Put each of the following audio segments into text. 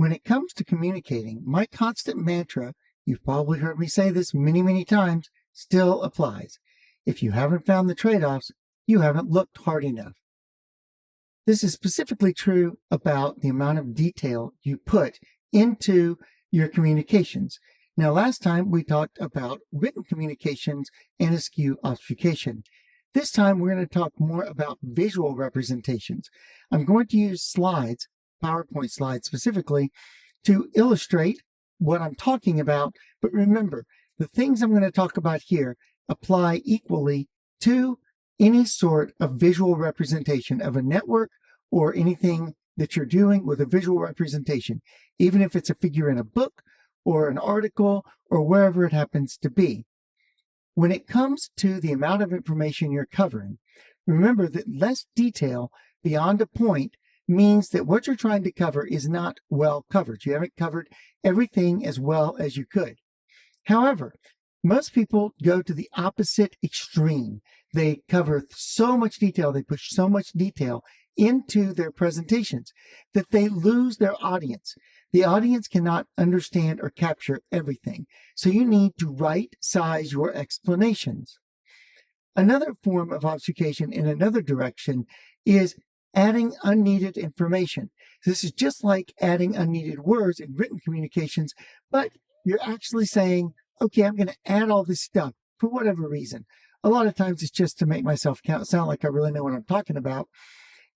When it comes to communicating, my constant mantra, you've probably heard me say this many, many times, still applies. If you haven't found the trade-offs, you haven't looked hard enough. This is specifically true about the amount of detail you put into your communications. Now, last time we talked about written communications and askew obfuscation. This time we're going to talk more about visual representations. I'm going to use slides, PowerPoint slides specifically, to illustrate what I'm talking about. But remember, the things I'm going to talk about here apply equally to any sort of visual representation of a network or anything that you're doing with a visual representation, even if it's a figure in a book or an article or wherever it happens to be. When it comes to the amount of information you're covering, remember that less detail beyond a point means that what you're trying to cover is not well covered. You haven't covered everything as well as you could. However, most people go to the opposite extreme. They cover so much detail, they push so much detail into their presentations that they lose their audience. The audience cannot understand or capture everything. So you need to right size your explanations. Another form of obfuscation in another direction is adding unneeded information. This is just like adding unneeded words in written communications, but you're actually saying, okay, I'm going to add all this stuff for whatever reason. A lot of times it's just to make myself sound like I really know what I'm talking about.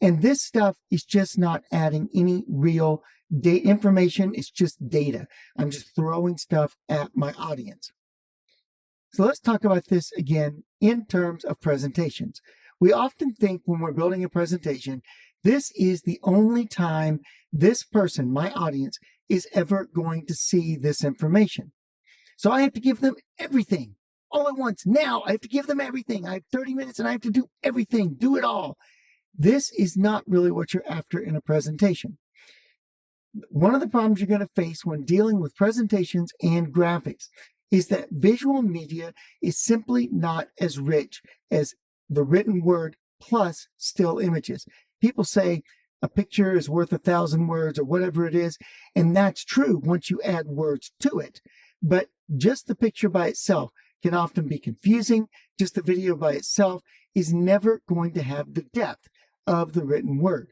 And this stuff is just not adding any real information. It's just data. I'm just throwing stuff at my audience. So let's talk about this again in terms of presentations. We often think when we're building a presentation, this is the only time this person, my audience, is ever going to see this information. So I have to give them everything all at once. Now I have to give them everything. I have 30 minutes and I have to do everything, do it all. This is not really what you're after in a presentation. One of the problems you're going to face when dealing with presentations and graphics is that visual media is simply not as rich as the written word plus still images. People say a picture is worth 1,000 words or whatever it is, and that's true once you add words to it. But just the picture by itself can often be confusing. Just the video by itself is never going to have the depth of the written word.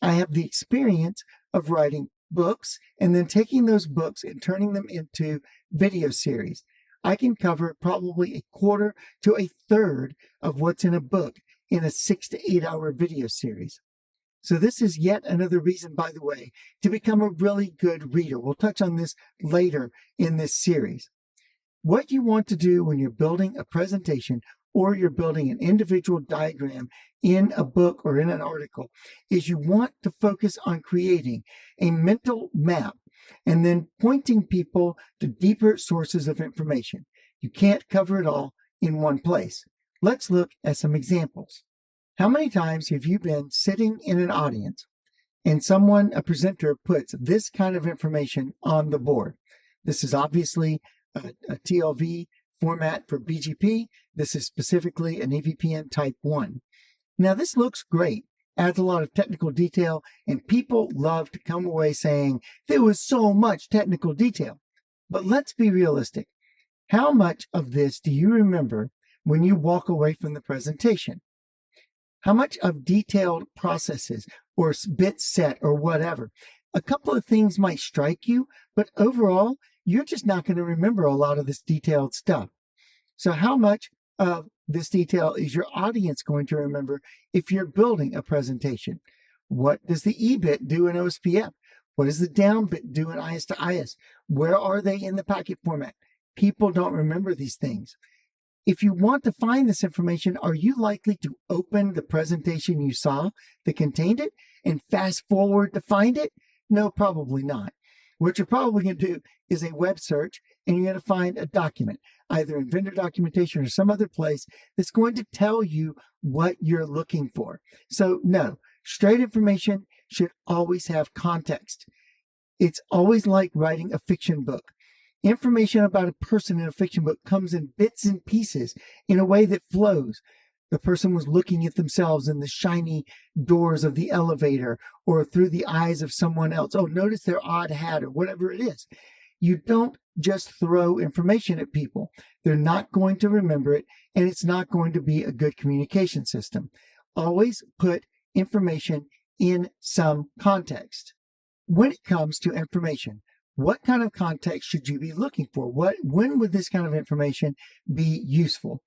I have the experience of writing books and then taking those books and turning them into video series. I can cover probably a quarter to a third of what's in a book in a 6 to 8 hour video series. So this is yet another reason, by the way, to become a really good reader. We'll touch on this later in this series. What you want to do when you're building a presentation or you're building an individual diagram in a book or in an article is you want to focus on creating a mental map and then pointing people to deeper sources of information. You can't cover it all in one place. Let's look at some examples. How many times have you been sitting in an audience and a presenter puts this kind of information on the board? This is obviously a TLV format for BGP. This is specifically an EVPN type 1. Now this looks great, adds a lot of technical detail, and people love to come away saying there was so much technical detail. But let's be realistic. How much of this do you remember when you walk away from the presentation? How much of detailed processes or bit set or whatever? A couple of things might strike you, but overall, you're just not going to remember a lot of this detailed stuff. So how much of this detail is your audience going to remember if you're building a presentation? What does the E bit do in OSPF? What does the down bit do in IS to IS? Where are they in the packet format? People don't remember these things. If you want to find this information, are you likely to open the presentation you saw that contained it and fast forward to find it? No, probably not. What you're probably going to do is a web search, and you're going to find a document, either in vendor documentation or some other place that's going to tell you what you're looking for. So no, straight information should always have context. It's always like writing a fiction book. Information about a person in a fiction book comes in bits and pieces in a way that flows. the person was looking at themselves in the shiny doors of the elevator or through the eyes of someone else. Oh, notice their odd hat or whatever it is. You don't just throw information at people. They're not going to remember it, and it's not going to be a good communication system. Always put information in some context. When it comes to information, what kind of context should you be looking for? When would this kind of information be useful?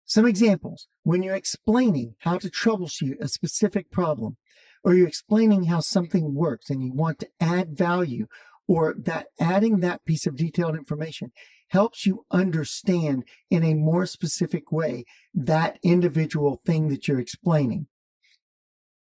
Some examples: when you're explaining how to troubleshoot a specific problem, or you're explaining how something works and you want to add value, or that adding that piece of detailed information helps you understand in a more specific way that individual thing that you're explaining.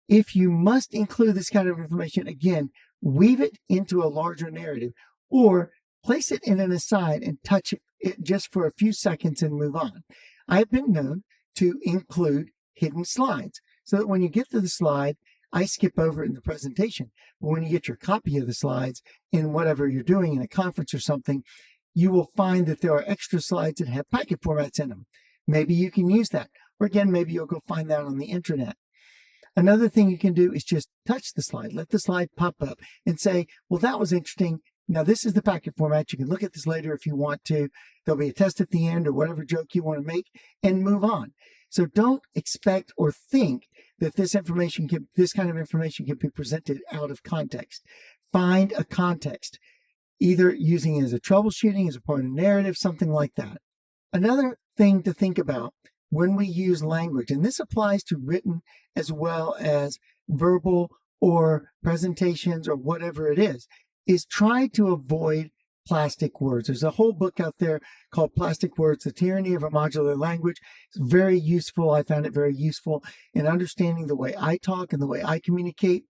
If you must include this kind of information, again, weave it into a larger narrative or place it in an aside and touch it just for a few seconds and move on. I've been known to include hidden slides so that when you get to the slide, I skip over it in the presentation. But when you get your copy of the slides in whatever you're doing in a conference or something, you will find that there are extra slides that have packet formats in them. Maybe you can use that. Or again, maybe you'll go find that on the internet. Another thing you can do is just touch the slide, let the slide pop up and say, well, that was interesting. Now, this is the packet format. You can look at this later if you want to. There'll be a test at the end or whatever joke you want to make and move on. So don't expect or think that this kind of information can be presented out of context. Find a context, either using it as a troubleshooting, as a part of a narrative, something like that. Another thing to think about when we use language, and this applies to written as well as verbal or presentations or whatever it is try to avoid plastic words. There's a whole book out there called Plastic Words, The Tyranny of a Modular Language. It's very useful. I found it very useful in understanding the way I talk and the way I communicate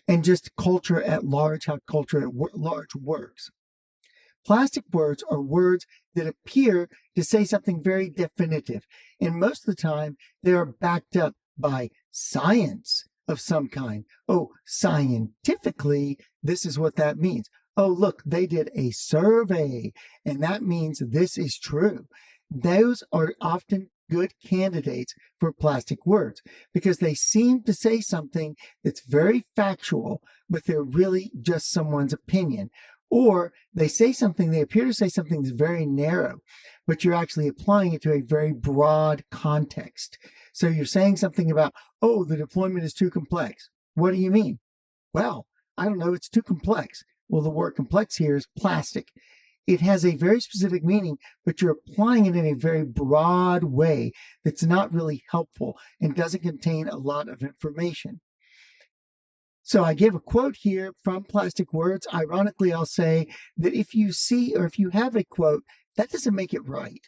and just culture at large, how culture at large works. Plastic words are words that appear to say something very definitive. And most of the time, they are backed up by science of some kind. Oh, scientifically, this is what that means. Oh, look, they did a survey, and that means this is true. Those are often good candidates for plastic words because they seem to say something that's very factual, but they're really just someone's opinion. Or they appear to say something that's very narrow, but you're actually applying it to a very broad context. So you're saying something about, oh, the deployment is too complex. What do you mean? Well, I don't know, it's too complex. Well, the word complex here is plastic. It has a very specific meaning, but you're applying it in a very broad way that's not really helpful and doesn't contain a lot of information. So I gave a quote here from Plastic Words. Ironically, I'll say that if you see or if you have a quote, that doesn't make it right.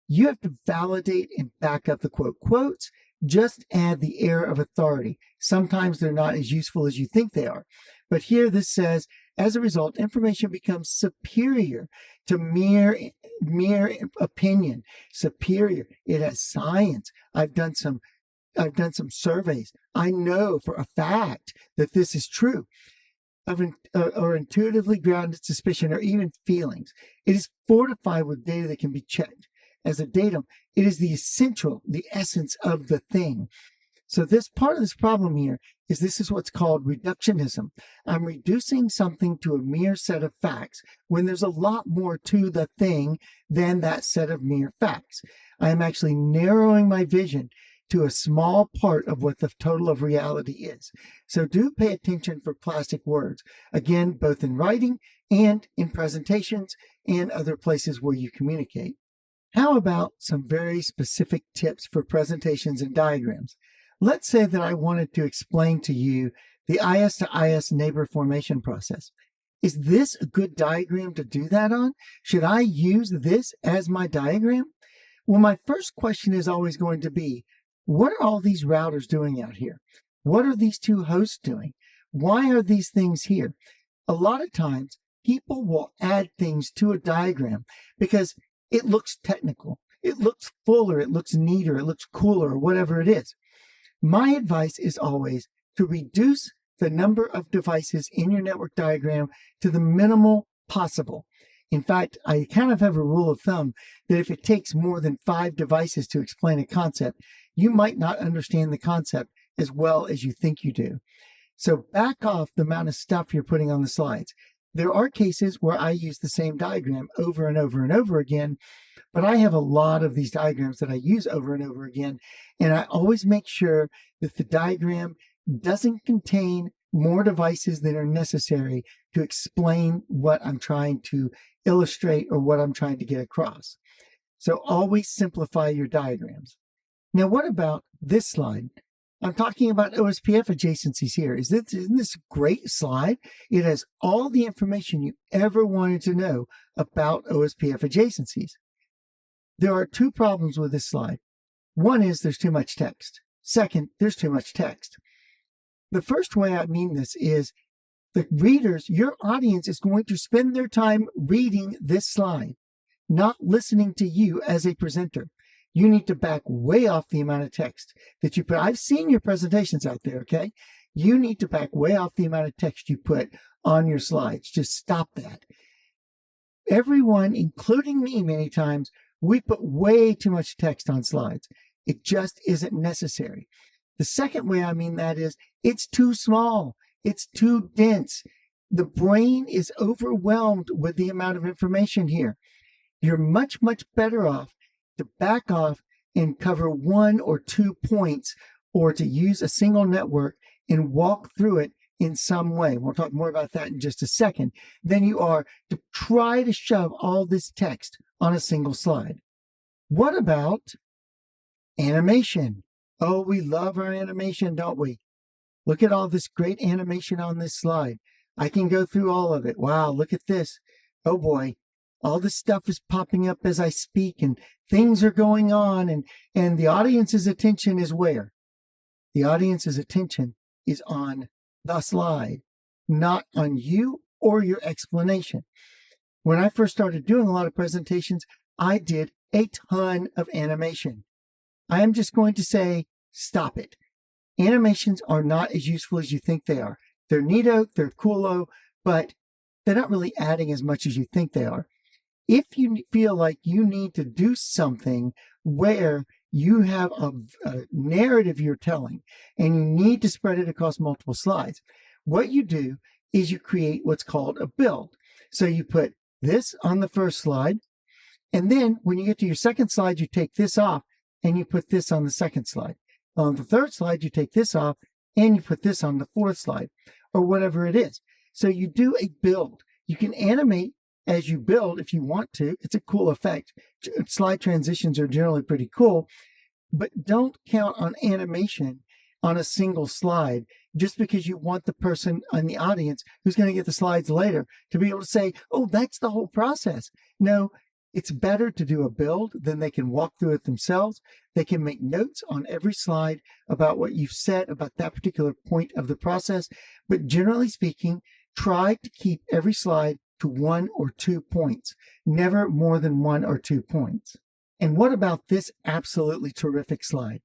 You have to validate and back up the quote. Quotes just add the air of authority. Sometimes they're not as useful as you think they are. But here this says, as a result, information becomes superior to mere opinion. Superior. It has science. I've done some surveys. I know for a fact that this is true. Or intuitively grounded suspicion or even feelings. It is fortified with data that can be checked. As a datum, it is the essence of the thing. So this part of this problem here is this is what's called reductionism. I'm reducing something to a mere set of facts when there's a lot more to the thing than that set of mere facts. I am actually narrowing my vision to a small part of what the total of reality is. So do pay attention for plastic words, again, both in writing and in presentations and other places where you communicate. How about some very specific tips for presentations and diagrams? Let's say that I wanted to explain to you the IS to IS neighbor formation process. Is this a good diagram to do that on? Should I use this as my diagram? Well, my first question is always going to be, what are all these routers doing out here? What are these two hosts doing? Why are these things here? A lot of times, people will add things to a diagram because it looks technical. It looks fuller. It looks neater. It looks cooler, or whatever it is. My advice is always to reduce the number of devices in your network diagram to the minimal possible. In fact, I kind of have a rule of thumb that if it takes more than 5 devices to explain a concept, you might not understand the concept as well as you think you do. So back off the amount of stuff you're putting on the slides. There are cases where I use the same diagram over and over and over again, but I have a lot of these diagrams that I use over and over again, and I always make sure that the diagram doesn't contain more devices than are necessary to explain what I'm trying to illustrate or what I'm trying to get across. So always simplify your diagrams. Now, what about this slide? I'm talking about OSPF adjacencies here. Isn't this a great slide? It has all the information you ever wanted to know about OSPF adjacencies. There are two problems with this slide. One is there's too much text. Second, there's too much text. The first way I mean this is the readers, your audience is going to spend their time reading this slide, not listening to you as a presenter. You need to back way off the amount of text that you put. I've seen your presentations out there, okay? You need to back way off the amount of text you put on your slides. Just stop that. Everyone, including me many times, we put way too much text on slides. It just isn't necessary. The second way I mean that is it's too small. It's too dense. The brain is overwhelmed with the amount of information here. You're much, much better off to back off and cover 1 or 2 points, or to use a single network and walk through it in some way. We'll talk more about that in just a second. Than you are to try to shove all this text on a single slide. What about animation? Oh, we love our animation, don't we? Look at all this great animation on this slide. I can go through all of it. Wow, look at this. Oh boy, all this stuff is popping up as I speak, and things are going on, and the audience's attention is where? The audience's attention is on the slide, not on you or your explanation. When I first started doing a lot of presentations, I did a ton of animation. I am just going to say, stop it. Animations are not as useful as you think they are. They're neato, they're coolo, but they're not really adding as much as you think they are. If you feel like you need to do something where you have a narrative you're telling and you need to spread it across multiple slides, what you do is you create what's called a build. So you put this on the first slide, and then when you get to your second slide, you take this off and you put this on the second slide. On the third slide, you take this off and you put this on the fourth slide, or whatever it is. So you do a build. You can animate as you build if you want to. It's a cool effect. Slide transitions are generally pretty cool, but don't count on animation on a single slide just because you want the person in the audience who's going to get the slides later to be able to say, oh, that's the whole process. No, it's better to do a build, then they can walk through it themselves. They can make notes on every slide about what you've said about that particular point of the process. But generally speaking, try to keep every slide to 1 or 2 points, never more than 1 or 2 points. And what about this absolutely terrific slide?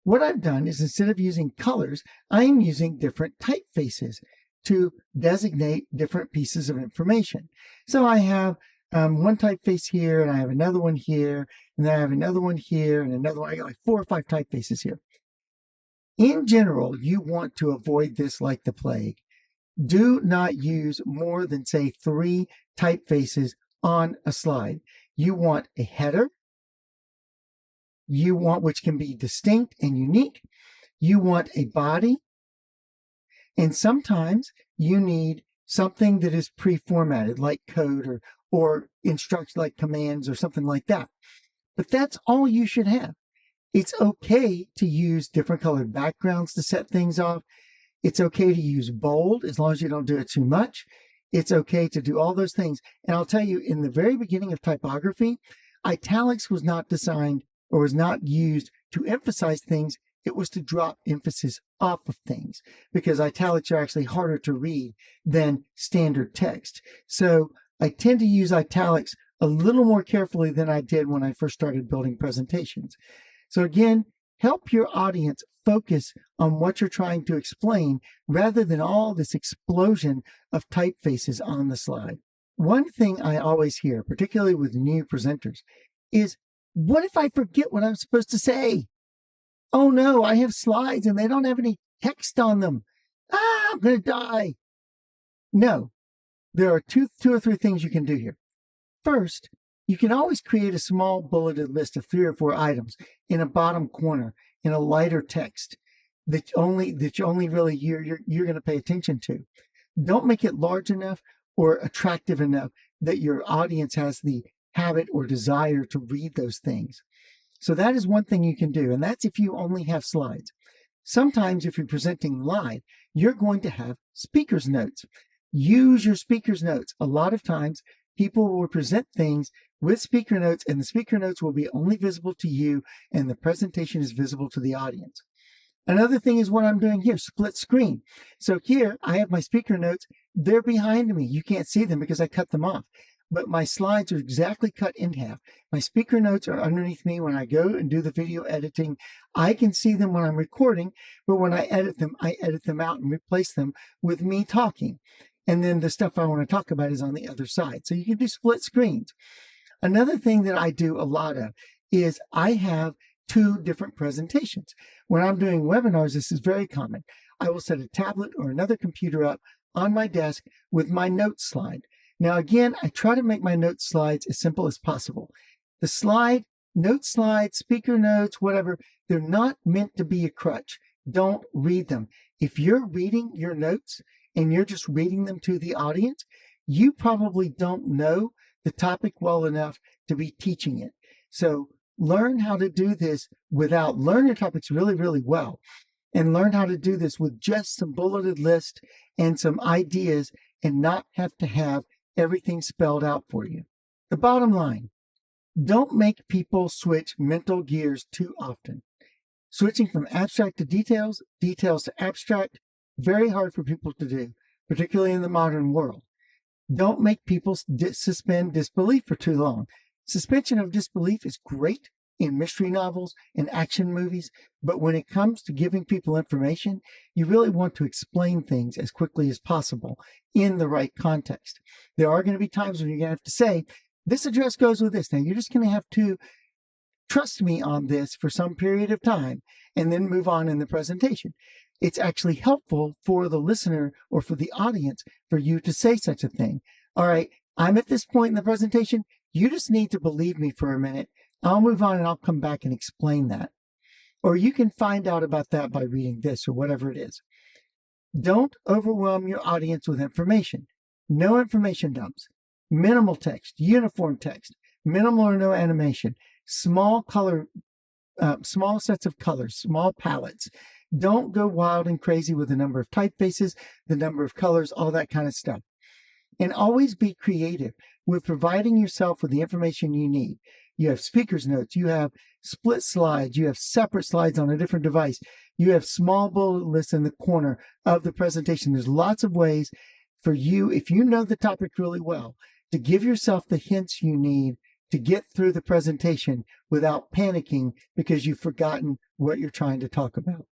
What I've done is, instead of using colors, I am using different typefaces to designate different pieces of information. So I have one typeface here, and I have another one here, and then I have another one here, and another one. I got like 4 or 5 typefaces here. In general, you want to avoid this like the plague. Do not use more than, say, 3 typefaces on a slide. You want a header, which can be distinct and unique. You want a body, and sometimes you need something that is pre-formatted, like code or instructions like commands or something like that. But that's all you should have. It's okay to use different colored backgrounds to set things off. It's okay to use bold as long as you don't do it too much. It's okay to do all those things. And I'll tell you, in the very beginning of typography, italics was not designed or was not used to emphasize things. It was to drop emphasis off of things, because italics are actually harder to read than standard text. So I tend to use italics a little more carefully than I did when I first started building presentations. So again, help your audience focus on what you're trying to explain rather than all this explosion of typefaces on the slide. One thing I always hear, particularly with new presenters, is, what if I forget what I'm supposed to say? Oh no, I have slides and they don't have any text on them. Ah, I'm going to die. No, there are two or three things you can do here. First, you can always create a small bulleted list of 3 or 4 items in a bottom corner in a lighter text that only really you're going to pay attention to. Don't make it large enough or attractive enough that your audience has the habit or desire to read those things. So that is one thing you can do, and that's if you only have slides. Sometimes if you're presenting live, you're going to have speaker's notes. Use your speaker's notes. A lot of times people will present things with speaker notes, and the speaker notes will be only visible to you, and the presentation is visible to the audience. Another thing is what I'm doing here, split screen. So here I have my speaker notes. They're behind me. You can't see them because I cut them off. But my slides are exactly cut in half. My speaker notes are underneath me. When I go and do the video editing, I can see them when I'm recording, but when I edit them out and replace them with me talking. And then the stuff I want to talk about is on the other side. So you can do split screens. Another thing that I do a lot of is I have 2 different presentations. When I'm doing webinars, this is very common. I will set a tablet or another computer up on my desk with my notes slide. Now, again, I try to make my notes slides as simple as possible. The slide, note slides, speaker notes, whatever, they're not meant to be a crutch. Don't read them. If you're reading your notes and you're just reading them to the audience, you probably don't know the topic well enough to be teaching it. So learn how to do this learn your topics really, really well, and learn how to do this with just some bulleted list and some ideas and not have to have everything spelled out for you. The bottom line, don't make people switch mental gears too often. Switching from abstract to details, details to abstract, very hard for people to do, particularly in the modern world. Don't make people suspend disbelief for too long. Suspension of disbelief is great in mystery novels and action movies, but when it comes to giving people information, you really want to explain things as quickly as possible in the right context. There are going to be times when you're going to have to say, this address goes with this. Now, you're just going to have to trust me on this for some period of time and then move on in the presentation. It's actually helpful for the listener or for the audience for you to say such a thing. All right, I'm at this point in the presentation. You just need to believe me for a minute. I'll move on and I'll come back and explain that. Or you can find out about that by reading this or whatever it is. Don't overwhelm your audience with information. No information dumps. Minimal text, uniform text, minimal or no animation, small sets of colors, small palettes. Don't go wild and crazy with the number of typefaces, the number of colors, all that kind of stuff. And always be creative with providing yourself with the information you need. You have speaker's notes, you have split slides, you have separate slides on a different device, you have small bullet lists in the corner of the presentation. There's lots of ways for you, if you know the topic really well, to give yourself the hints you need to get through the presentation without panicking because you've forgotten what you're trying to talk about.